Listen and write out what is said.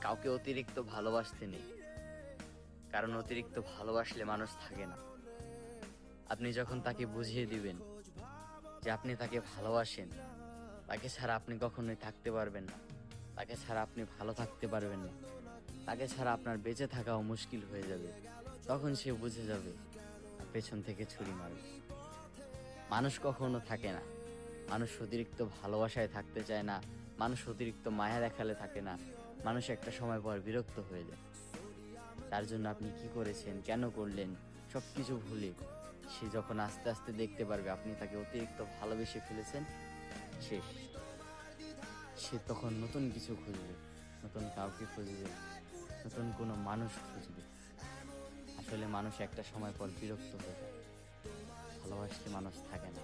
কাউকে অতিরিক্ত ভালোবাসতে নেই, কারণ অতিরিক্ত ভালোবাসলে মানুষ থাকে না। আপনি যখন তাকে বুঝিয়ে দিবেন যে আপনি তাকে ভালোবাসেন, তাকে ছাড়া আপনি কখনোই থাকতে পারবেন না, তাকে ছাড়া আপনি ভালো থাকতে পারবেন না, তাকে ছাড়া আপনার বেঁচে থাকাও মুশকিল হয়ে যাবে, তখন সে বুঝে যাবে আর পেছন থেকে ছুরি মারবে। মানুষ কখনো থাকে না, মানুষ অতিরিক্ত ভালোবাসায় থাকতে চায় না, মানুষ অতিরিক্ত মায়া দেখালে থাকে না, মানুষ একটা সময় পর বিরক্ত হয়ে যায়। তার জন্য আপনি কি করেছেন, কেন করলেন, সবকিছু ভুলে সে যখন আস্তে আস্তে দেখতে পারবে আপনি তাকে অতিরিক্ত ভালোবেসে ফেলেছেন, শেষ। সে তখন নতুন কিছু খুঁজবে, নতুন কাউকে খুঁজবে, নতুন কোনো মানুষ খুঁজবে। আসলে মানুষ একটা সময় পর বিরক্ত হয়ে যায়, ভালোবাসলে মানুষ থাকে না।